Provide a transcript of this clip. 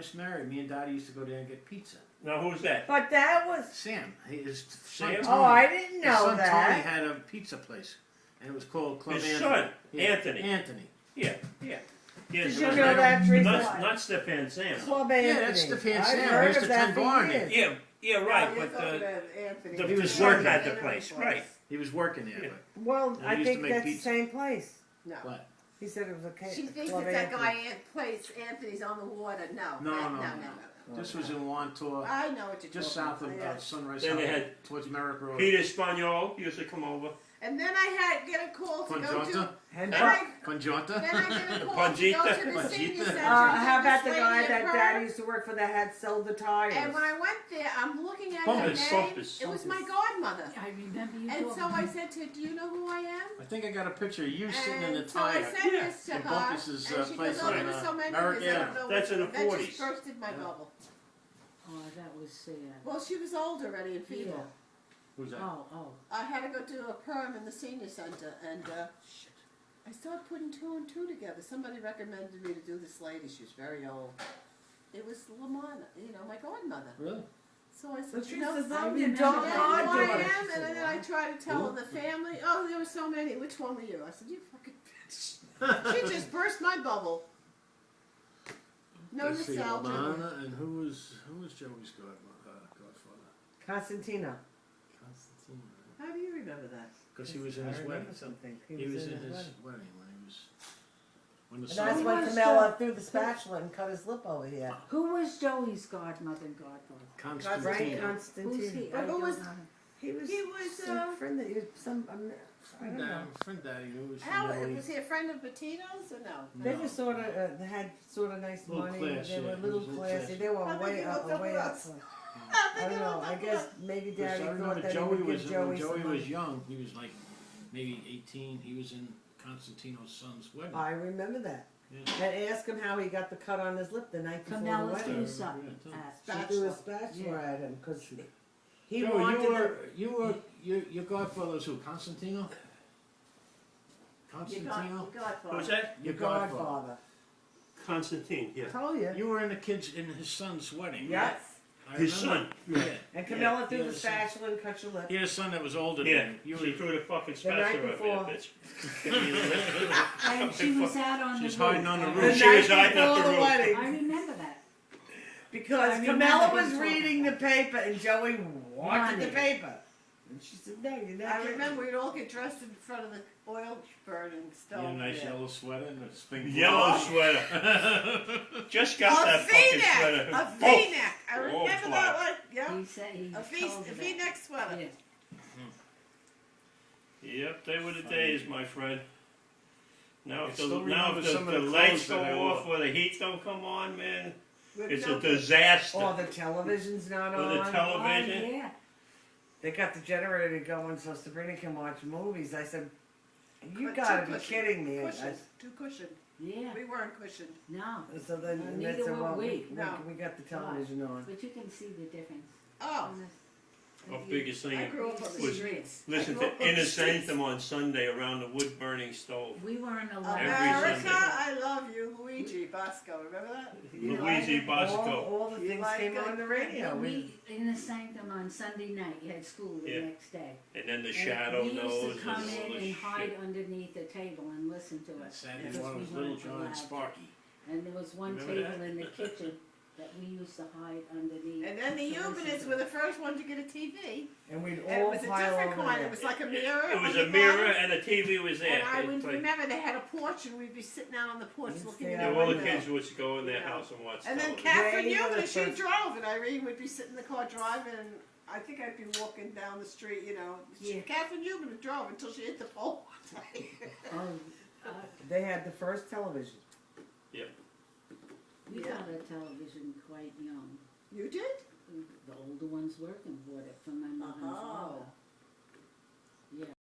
first married, me and Daddy used to go there and get pizza. Now who's that? But that was. Sam, his son Sam? Tony. Oh, I didn't His know son that. Tony had a pizza place, and it was called Club His Anthony. son, Yeah, Anthony. Anthony. Yeah. Did it you was know right that, Teresa? Not Stefan Sam. Club Anthony. Yeah, that's Stefan I've Sam. heard He used of to that tend for bar years. there. Yeah, right. You're But talking about Anthony. the He was son working had the at place, it. right? He was working there, Yeah. Well, They I used to think make that's pizza. the same place. No. but what? He said it was a She thinks Club it's that Anthony. guy place Anthony's on the water. No. No. No. This was in Wantor, I know what you're just talking south of about. Sunrise Then they Highway, had towards Merrick Road. Peter Espanol used to come over. And then I had get a call to go to. Conjunta? And Then I Conjunta? get a call to go Panjita? to the senior Panjita? center. how about the This guy lady that and her. Daddy used to work for that had sold the tires? And when I went there, I'm looking at Bumpus, her name. Bumpus. It was my godmother. I remember you And talking. so I said to her, "Do you know who I am?" I think I got a picture of you sitting in the And so I tire. said this to In her, Bumpus's, and she place goes, "Oh, there on, were so many Merrick because I don't Ave. know." That's in the That 40s. just bursted my bubble. Oh, that was sad. Well, she was old already and feeble. Who's that? Oh. I had to go do a perm in the senior center, and I started putting two and two together. Somebody recommended me to do this lady. She was very old. It was Lamana, my godmother. Really? So I said, But you she know, says, I "I'm your remember dog that. who I goddaughter." am, and then I tried to tell the family. Oh, there were so many. Which one were you? I said, "You fucking bitch." She just burst my bubble. No Let's see, nostalgia. Lana, and who was Joey's godfather? Constantino. Constantine. How do you remember that? Because he was in I his remember wedding. something. He was in his wedding. wedding when the And that's son. when was Camilla threw the spatula and cut his lip over here. Who was Joey's godmother and godfather? Frank Constantine. Constantine. Who's he? But I who don't was- know. He was, He was, some friend that he was some. I don't know. Friend Daddy who was How from Italy. was he a friend of Bettino's or no? They No. were sort of they had sort of nice Little money. class, They were yeah. a little He was a little classy. classy. They were I think way he up, looked up way for up. us. I don't know. I guess maybe Because Daddy I thought remember that he Joey would was give Joey when Joey some was money. young. He was like maybe 18. He was in Constantino's son's wedding. I remember that. Yeah. And ask him how he got the cut on his lip the night before the Canella wedding. threw something She at. threw a spatula at him because he Joey, wanted your godfather's who? Constantino? Constantino? Who's that? your godfather. Constantine. Yeah. I told you. You were in his son's wedding. Yes. I His remember. son. Yeah. And Camilla Yeah, threw he the had a son. spatula and cut your lip. He had a son that was older Yeah. than you. She threw the fucking The night spatula at me, before. bitch. And she was out on She's the roof. hiding on the The roof. She night was hiding up before the the roof. wedding. I remember that. Because I remember Camilla him was talking reading the about paper and Joey wanted the Wanted. paper. And she said, "No, you're not." I getting remember we'd all get dressed in front of the oil burning stove. You had a nice there. yellow sweater and a spring. Yellow sweater. Just got A that fucking V-neck, sweater. a Oh, V-neck. I Oh, remember flat. that like, yeah, He said he a told her that. V-neck sweater. Yeah. Yep, they were the days, my friend. Now I if still the, now remember if the, some of the the lights clothes go that I off wore. or the heat don't come on, man, With it's no- a disaster. Or the television's not Or the on. television. Oh, yeah. They got the generator going so Sabrina can watch movies. I said, "You But gotta too be cushion. kidding me!" Cushion, too cushioned. Yeah. We weren't cushioned. No. So then Well, and neither that's were well, we. No. we got the television on. But you can see the difference. Oh, Our biggest I thing, grew up on the was- streets. listen I grew to up on the Inner streets. Sanctum on Sunday around the wood burning stove. We weren't allowed. Every America, Sunday. I love you, Luigi Bosco. Remember that? Luigi Bosco. All the You things like came it? on the radio. We in the sanctum on Sunday night. You had school the Yeah. next day. And then the And shadow we knows used to come and all in this and hide shit. underneath the table and listen to That it. Saturday Because morning we was Little weren't John allowed and to. Sparky. And there was one Remember table that? in the kitchen that we used to hide underneath. And then the to listen Humanists to were it. the first ones to get a TV. And we'd And it all was a pile different over kind. there. It was like a mirror. It was on a the mirror bottom. and a TV was there. And I It would played- remember they had a porch and we'd be sitting out on the porch You'd looking stay in out the all the window. kids would go in their Yeah. house and watch And then television. Catherine They were Newman, the she first- drove, and Irene would be sitting in the car driving, and I think I'd be walking down the street, Yeah. Catherine Newman drove until she hit the pole. Oh, They had the first television. we Yeah. got a television quite young. You did? The older ones working bought it from my mother and Oh. father. Yeah.